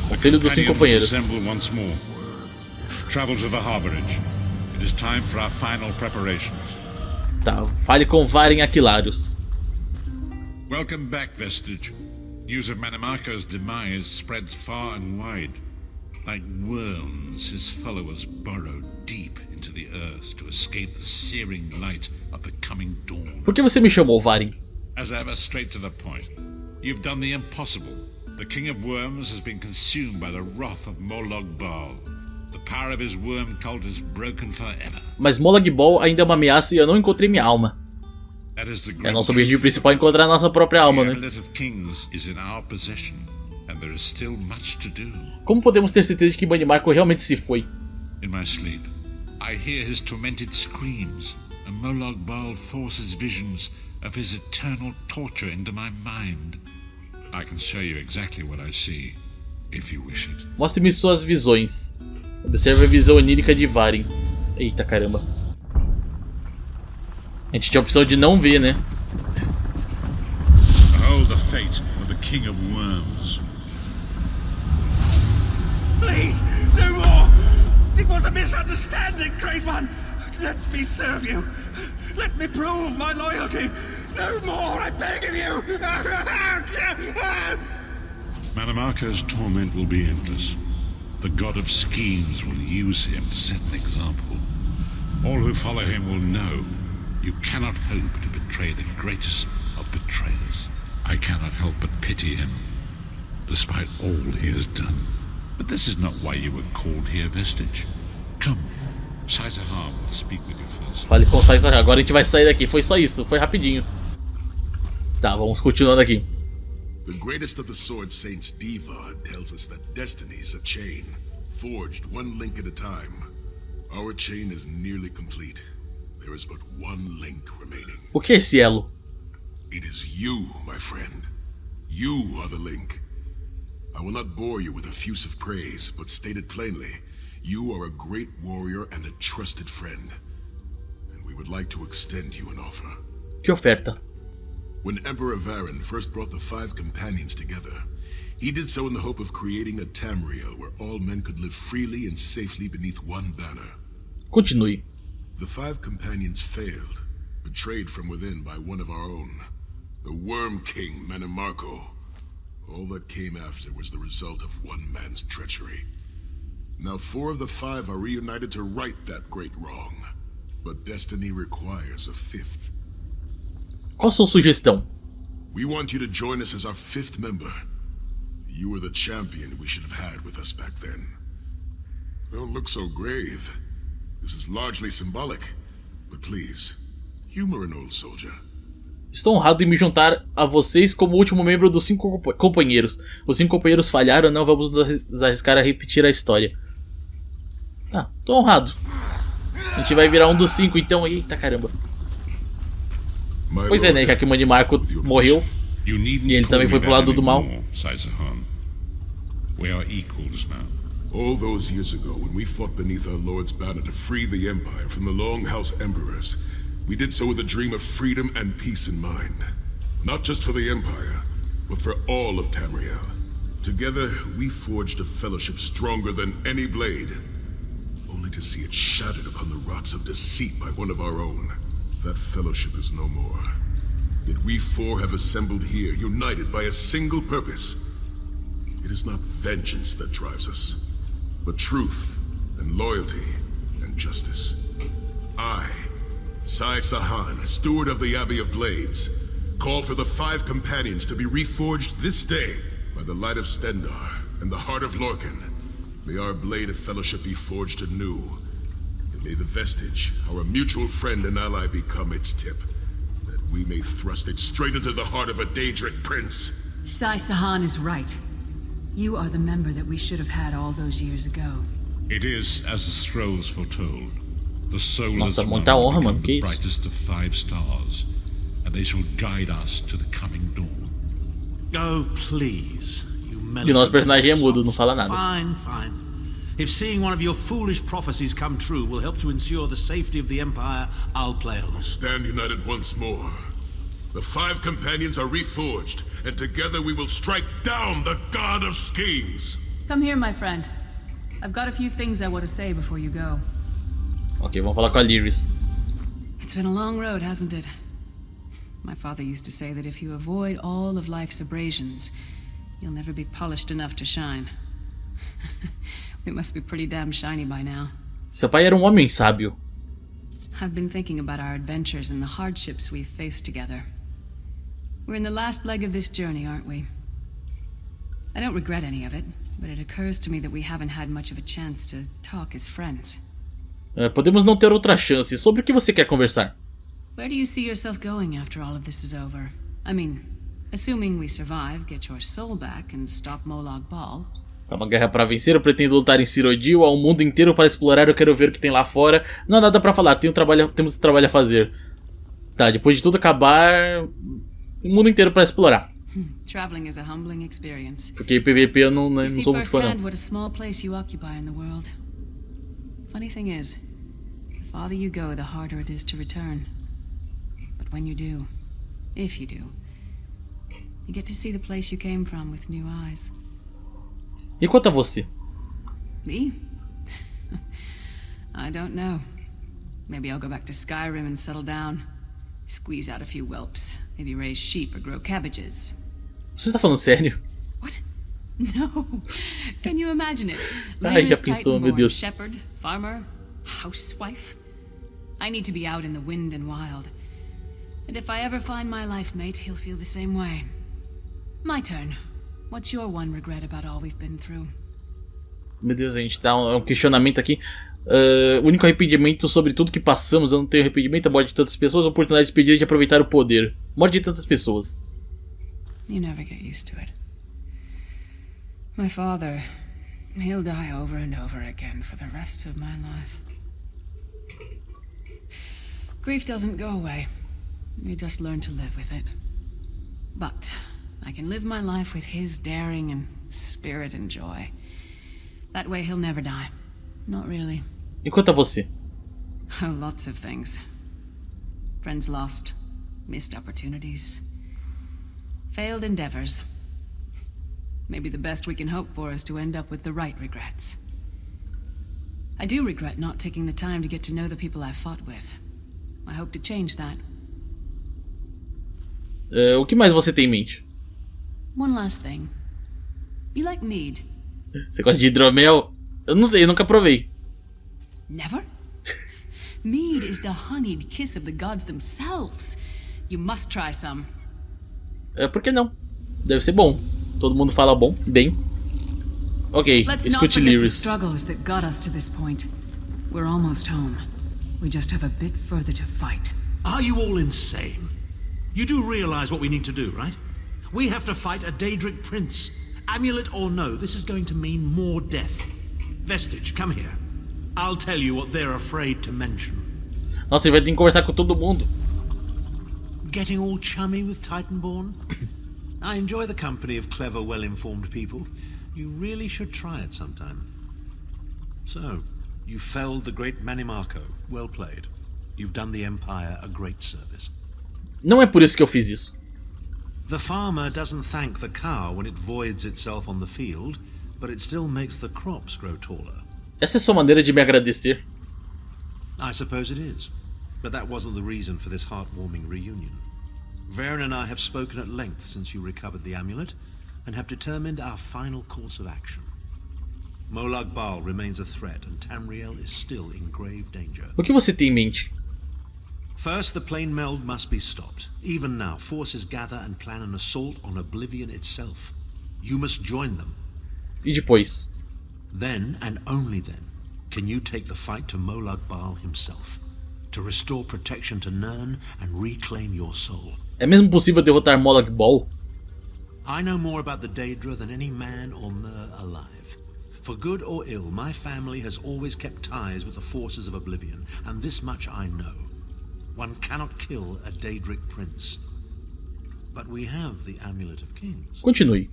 Conselho dos Cinco Companheiros. Travel to the harborage. It is time for our final preparations. Tá, fale com Varen Aquilarius. Welcome back, Vestige. News of Manimarco's demise spreads far and wide. Like worms, his followers burrow deep into the earth to escape the searing light of the coming dawn. Por que você me chamou, Varen? As ever, straight to the point. You've done the impossible. The King of Worms has been consumed by the wrath of Molag Bal. The power of his worm cult is broken forever. Mas Molag Bal ainda é uma ameaça e eu não encontrei minha alma. É nosso objetivo principal encontrar a nossa própria alma, né? Como podemos ter certeza de que Manimarco realmente se foi? In my sleep, I hear his tormented screams, and Molag Bal forces visions of his eternal torture into my mind. I can show you exactly what I see, if you wish it. Mostre-me suas visões. Observe a visão onírica de Varen. Eita caramba. A gente tinha a opção de não ver, né? Behold the fate of the King of Worms. Please, no more! It was a misunderstanding, Great One! Let me serve you! Let me prove my loyalty! No more, I beg of you! Manimarco's torment will be endless. The god of schemes will use him to set an example. All who follow him will know you cannot hope to betray the greatest of betrayers. I cannot help but pity him, despite all he has done. But this is not why you were called here, Vestige. Come, Saizahar will speak with you first. Fale com Saizahar, agora a gente vai sair daqui. Foi só isso, foi rapidinho. Tá, vamos continuando aqui. The greatest of the Sword Saints, Diva, tells us that destiny is a chain, forged one link at a time. Our chain is nearly complete. There is but one link remaining. O que é esse elo? It is you, my friend. You are the link. I will not bore you with effusive praise, but stated plainly, you are a great warrior and a trusted friend. And we would like to extend you an offer. Que oferta? When Emperor Varen first brought the 5 companions together, he did so in the hope of creating a Tamriel where all men could live freely and safely beneath one banner. Continue. The 5 companions failed, betrayed from within by one of our own, the Worm King Manimarco. All that came after was the result of one man's treachery. Now 4 of the 5 are reunited to right that great wrong, but destiny requires a 5th. Qual a sua sugestão? We want you to join us as our 5th member. You were the champion we should have had with us back then. Don't look so grave. This is largely symbolic, but please, humor an old soldier. Estou honrado em me juntar a vocês como último membro dos 5 companheiros. Os 5 companheiros falharam, não vamos nos arriscar a repetir a história. Tá, tô honrado. A gente vai virar um dos 5 então, eita caramba. Pois é, né, já que o Manimarco morreu e ele também foi pro lado do mal. We are equals now. All those years ago, when we fought beneath our Lord's banner to free the Empire from the Longhouse Emperors, we did so with a dream of freedom and peace in mind. Not just for the Empire, but for all of Tamriel. Together, we forged a fellowship stronger than any blade, only to see it shattered upon the rocks of deceit by one of our own. That fellowship is no more. Yet we 4 have assembled here, united by a single purpose. It is not vengeance that drives us, but truth and loyalty and justice. I, Sai Sahan, steward of the Abbey of Blades, call for the 5 companions to be reforged this day by the light of Stendar and the heart of Lorcan. May our blade of fellowship be forged anew. And may the Vestige, our mutual friend and ally, become its tip, that we may thrust it straight into the heart of a Daedric prince. Sai Sahan is right. You are the member that we should have had all those years ago. It is as the scrolls foretold. The soulless Nossa, one muita honra, will mano, become que the isso? brightest of 5 stars, and they shall guide us to the coming dawn. Oh, please, you E o nosso personagem é mudo, não fala nada. Fine, fine. If seeing one of your foolish prophecies come true will help to ensure the safety of the Empire, I'll play along. Stand united once more. The 5 companions are reforged, and together we will strike down the god of schemes. Come here, my friend. I've got a few things I want to say before you go. Ok, vamos falar com a Lyris. It's been a long road, hasn't it? My father used to say that if you avoid all of life's abrasions, you'll never be polished enough to shine. We must be pretty damn shiny by now. Seu pai era um homem sábio. I've been thinking about our adventures and the hardships we've faced together. We're in the last leg of this journey, aren't we? I don't regret any of it, but it occurs to me that we haven't had much of a chance to talk as friends. Podemos não ter outra chance. Sobre o que você quer conversar? Where do you see yourself going after all of this is over? I mean, assuming we survive, get your soul back and stop Molag Bal. Tá uma guerra pra vencer, eu pretendo lutar em Cyrodiil, há um mundo inteiro para explorar, eu quero ver o que tem lá fora. Não há nada pra falar, temos trabalho a fazer. Tá, depois de tudo acabar, o mundo inteiro pra explorar. Traveling is a humbling experience. Porque PVP eu não sou muito fã firsthand não. what a small place you occupy in the world. Funny thing is, the farther you go, the harder it is to return. But when you do, if you do, you get to see the place you came from with new eyes. E quanto a você? Me? I don't know. Maybe I'll go back to Skyrim and settle down. Squeeze out a few whelps. Maybe raise sheep or grow cabbages. Você está falando sério? What? No. Can you imagine it? Ai, já pensou, meu Deus. Shepherd, farmer, housewife. I need to be out in the wind and wild. And if I ever find my life mate, he'll feel the same way. My turn. What's your one regret about all we've been through? Meu Deus, a gente tá um questionamento aqui. O único arrependimento sobre tudo que passamos, eu não tenho arrependimento, a morte de tantas pessoas, a oportunidade desperdida de aproveitar o poder. Morte de tantas pessoas. You never get used to it. My father, he'll die over and over again for the rest of my life. Grief doesn't go away. You just learn to live with it. But I can live my life with his daring and spirit and joy. That way he'll never die. Not really. E quanto a você? Oh, lots of things. Friends lost, missed opportunities, failed endeavors. Maybe the best we can hope for is to end up with the right regrets. I do regret not taking the time to get to know the people I fought with. I hope to change that. O que mais você tem em mente? One last thing. You like mead? Você gosta de hidromel? Eu não sei, eu nunca provei. Never? Mead is the honeyed kiss of the gods themselves. You must try some. Por que não? Deve ser bom. Todo mundo fala bem. Ok, escute Lyris. Struggles that got us to this point. We're almost home. We just have a bit further to fight. Are you all insane? You do realize what we need to do, right? We have to fight a Daedric prince. Amulet or no, this is going to mean more death. Vestige, come here. I'll tell you what they're afraid to mention. Nossa, ele vai ter que conversar com todo mundo. Getting all chummy with Titanborn? I enjoy the company of clever, well-informed people. You really should try it sometime. So, you felled the great Manimarco. Well played. You've done the Empire a great service. Não é por isso que eu fiz isso. The farmer doesn't thank the cow when it voids itself on the field, but it still makes the crops grow taller. Essa é sua maneira de me agradecer? I suppose it is, but that wasn't the reason for this heartwarming reunion. Varen and I have spoken at length since you recovered the amulet, and have determined our final course of action. Molag Bal remains a threat, and Tamriel is still in grave danger. O que você tem em mente? First, the plane meld must be stopped. Even now, forces gather and plan an assault on Oblivion itself. You must join them. E depois? Then, and only then, can you take the fight to Molag Bal himself, to restore protection to Nirn and reclaim your soul. É mesmo possível derrotar Molag Bal? I know more about the Daedra than any man or mer alive. For good or ill, my family has always kept ties with the forces of Oblivion, and this much I know. One cannot kill a Daedric prince. But we have the Amulet of Kings. Continue.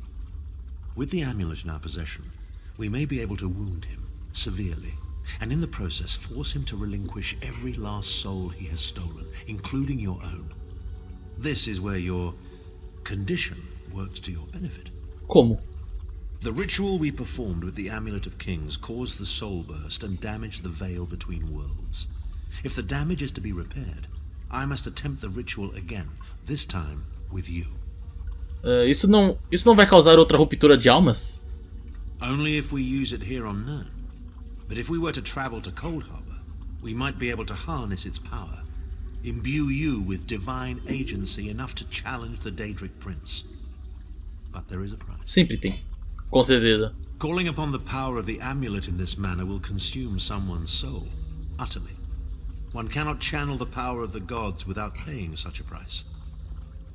With the amulet in our possession, we may be able to wound him severely, and in the process force him to relinquish every last soul he has stolen, including your own. This is where your condition works to your benefit. Como? The ritual we performed with the Amulet of Kings caused the soul burst and damaged the veil between worlds. If the damage is to be repaired, I must attempt the ritual again, this time with you. Isso não vai causar outra ruptura de almas? Only if we use it here on Nern. But if we were to travel to Cold Harbor, we might be able to harness its power, imbue you with divine agency enough to challenge the Daedric Prince. But there is a price. Sempre tem. Com certeza. Calling upon the power of the amulet in this manner will consume someone's soul, utterly. One cannot channel the power of the gods without paying such a price.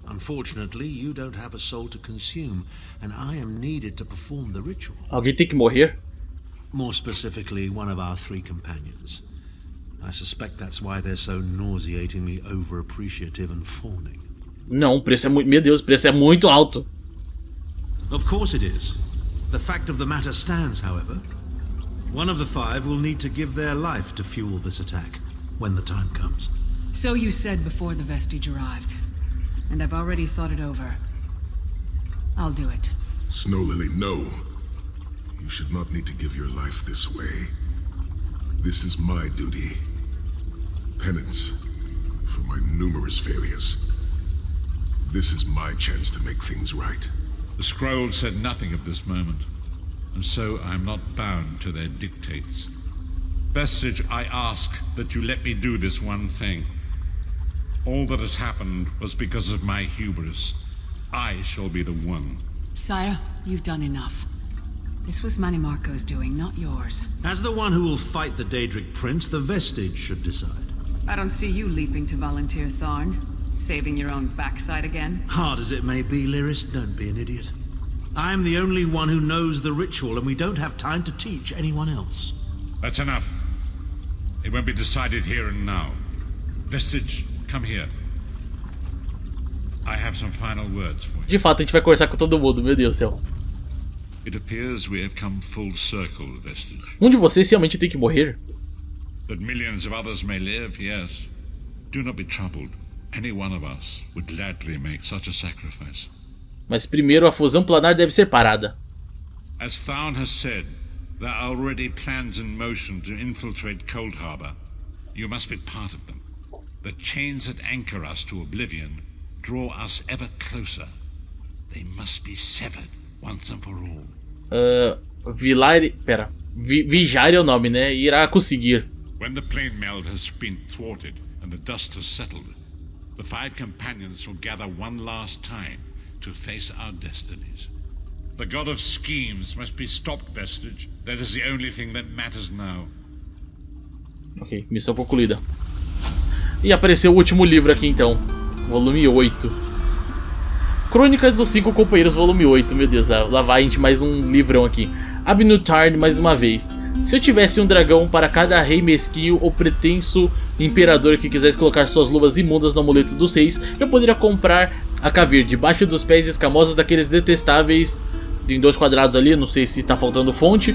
Unfortunately, you don't have a soul to consume, and I am needed to perform the ritual. Alguém tem que morrer? More specifically, one of our 3 companions. I suspect that's why they're so nauseatingly over-appreciative and fawning. Não, o preço é muito... Meu Deus, o preço é muito alto. Of course it is. The fact of the matter stands, however. One of the 5 will need to give their life to fuel this attack, when the time comes. So you said before the vestige arrived, and I've already thought it over. I'll do it. Snow Lily, no. You should not need to give your life this way. This is my duty. Penance for my numerous failures. This is my chance to make things right. The scroll said nothing of this moment, and so I am not bound to their dictates. Vestige, I ask that you let me do this one thing. All that has happened was because of my hubris. I shall be the one. Sire, you've done enough. This was Manimarco's doing, not yours. As the one who will fight the Daedric Prince, the Vestige should decide. I don't see you leaping to volunteer, Tharn. Saving your own backside again? Hard as it may be, Lyris, don't be an idiot. I am the only one who knows the ritual, and we don't have time to teach anyone else. That's enough. It won't be decided here and now. Vestige, come here. I have some final words for you. De fato, a gente vai conversar com todo mundo, meu Deus do céu. It appears we have come full circle, Vestige. Um de vocês realmente tem que morrer? That millions of others may live, yes. Do not be troubled. Any one of us would gladly make such a sacrifice. Mas primeiro a fusão planar deve ser parada. As Tharn has said, there are already plans in motion to infiltrate Cold Harbor. You must be part of them. The chains that anchor us to oblivion draw us ever closer. They must be severed once and for all. Vigiar é o nome, né? Irá conseguir. When the plane meld has been thwarted and the dust has settled, the 5 companions will gather one last time to face our destinies. The god of schemes must be stopped, Vestige. That is the only thing that matters now. Ok, missão concluída. E apareceu o último livro aqui então. Volume 8. Crônicas dos 5 Companheiros, volume 8. Meu Deus, lá vai a gente mais um livrão aqui. Abnutarn mais uma vez. Se eu tivesse um dragão para cada rei mesquinho ou pretenso imperador que quisesse colocar suas luvas imundas no amuleto dos reis, eu poderia comprar a caver debaixo dos pés escamosos daqueles detestáveis. Tem 2 quadrados ali, não sei se tá faltando fonte.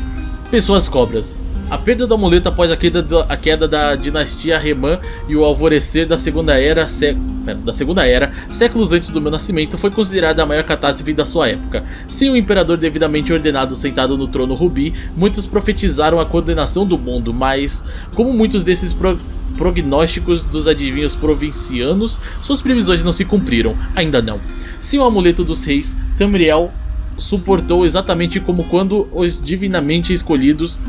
Pessoas cobras. A perda do amuleto após a queda da dinastia Reman e o alvorecer da Segunda Era, séculos antes do meu nascimento, foi considerada a maior catástrofe da sua época. Sem um imperador devidamente ordenado sentado no trono rubi, muitos profetizaram a condenação do mundo, mas, como muitos desses prognósticos dos adivinhos provincianos, suas previsões não se cumpriram, ainda não. Sem o amuleto dos reis, Tamriel suportou exatamente como quando os divinamente escolhidos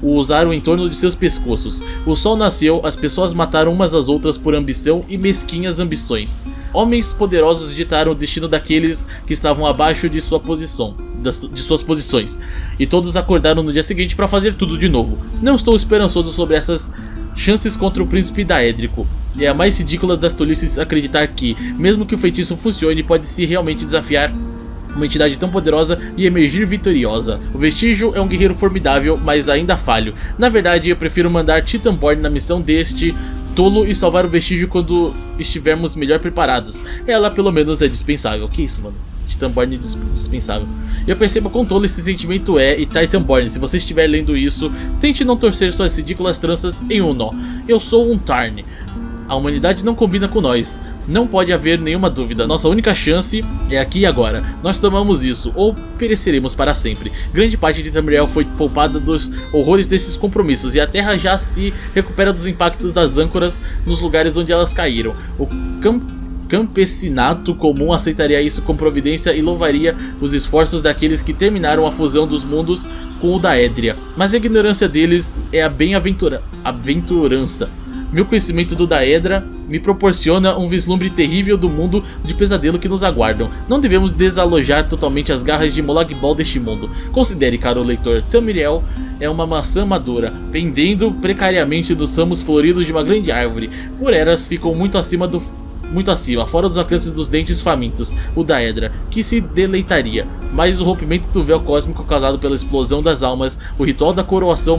o usaram em torno de seus pescoços. O sol nasceu, as pessoas mataram umas às outras por ambição e mesquinhas ambições. Homens poderosos ditaram o destino daqueles que estavam abaixo de suas posições. E todos acordaram no dia seguinte para fazer tudo de novo. Não estou esperançoso sobre essas chances contra o príncipe daédrico. É a mais ridícula das tolices acreditar que, mesmo que o feitiço funcione, pode-se realmente desafiar uma entidade tão poderosa e emergir vitoriosa. O Vestígio é um guerreiro formidável, mas ainda falho. Na verdade, eu prefiro mandar Titanborn na missão deste tolo e salvar o Vestígio quando estivermos melhor preparados. Ela pelo menos é dispensável. Que isso, mano? Titanborn é dispensável. Eu percebo quão tolo esse sentimento é, e Titanborn, se você estiver lendo isso, tente não torcer suas ridículas tranças em um nó. Eu sou um Tarn. A humanidade não combina com nós, não pode haver nenhuma dúvida, nossa única chance é aqui e agora. Nós tomamos isso, ou pereceremos para sempre. Grande parte de Tamriel foi poupada dos horrores desses compromissos, e a Terra já se recupera dos impactos das âncoras nos lugares onde elas caíram. O campesinato comum aceitaria isso com providência e louvaria os esforços daqueles que terminaram a fusão dos mundos com o da Édria. Mas a ignorância deles é a bem-aventurança. Meu conhecimento do Daedra me proporciona um vislumbre terrível do mundo de pesadelo que nos aguardam. Não devemos desalojar totalmente as garras de Molag Bal deste mundo. Considere, caro leitor, Tamriel é uma maçã madura, pendendo precariamente dos ramos floridos de uma grande árvore. Por elas ficam muito acima, fora dos alcances dos dentes famintos, o Daedra, que se deleitaria. Mas o rompimento do véu cósmico causado pela explosão das almas, o ritual da coroação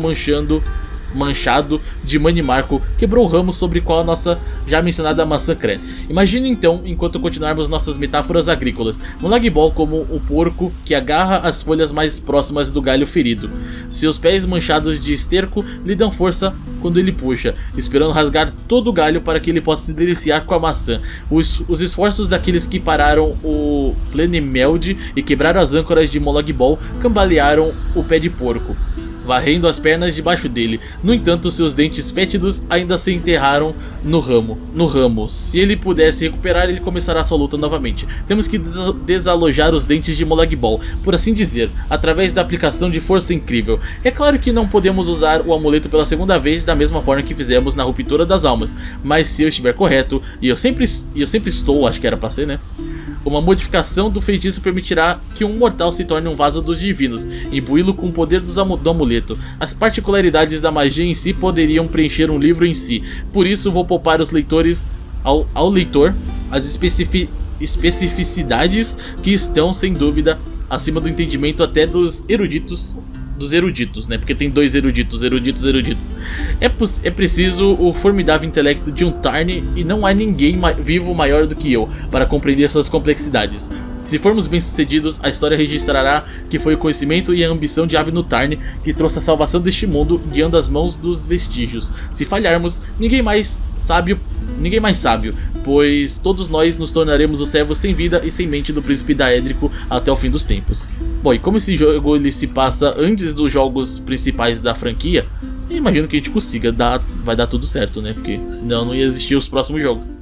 manchado de Manimarco quebrou o ramo sobre o qual a nossa já mencionada maçã cresce. Imagine então, enquanto continuarmos nossas metáforas agrícolas, Molag Bal como o porco que agarra as folhas mais próximas do galho ferido. Seus pés manchados de esterco lhe dão força quando ele puxa, esperando rasgar todo o galho para que ele possa se deliciar com a maçã. Os esforços daqueles que pararam o Plenemelde e quebraram as âncoras de Molag Bal cambalearam o pé de porco, varrendo as pernas debaixo dele. No entanto, seus dentes fétidos ainda se enterraram no ramo. Se ele puder se recuperar, ele começará sua luta novamente. Temos que desalojar os dentes de Molag Bal, por assim dizer, através da aplicação de força incrível. É claro que não podemos usar o amuleto pela segunda vez da mesma forma que fizemos na ruptura das almas, mas se eu estiver correto, e eu sempre estou, acho que era pra ser, né? Uma modificação do feitiço permitirá que um mortal se torne um vaso dos divinos, imbuí-lo com o poder do amuleto. As particularidades da magia em si poderiam preencher um livro em si, por isso vou poupar os leitores ao leitor as especificidades que estão, sem dúvida, acima do entendimento até dos eruditos, né? Porque tem dois eruditos. É preciso o formidável intelecto de um Tarn, e não há ninguém vivo maior do que eu para compreender suas complexidades. Se formos bem-sucedidos, a história registrará que foi o conhecimento e a ambição de Abnu Tarn que trouxe a salvação deste mundo guiando as mãos dos vestígios. Se falharmos, ninguém mais sábio, pois todos nós nos tornaremos os servos sem vida e sem mente do príncipe daédrico até o fim dos tempos. Bom, e como esse jogo ele se passa antes dos jogos principais da franquia, imagino que a gente consiga vai dar tudo certo, né? Porque senão não ia existir os próximos jogos.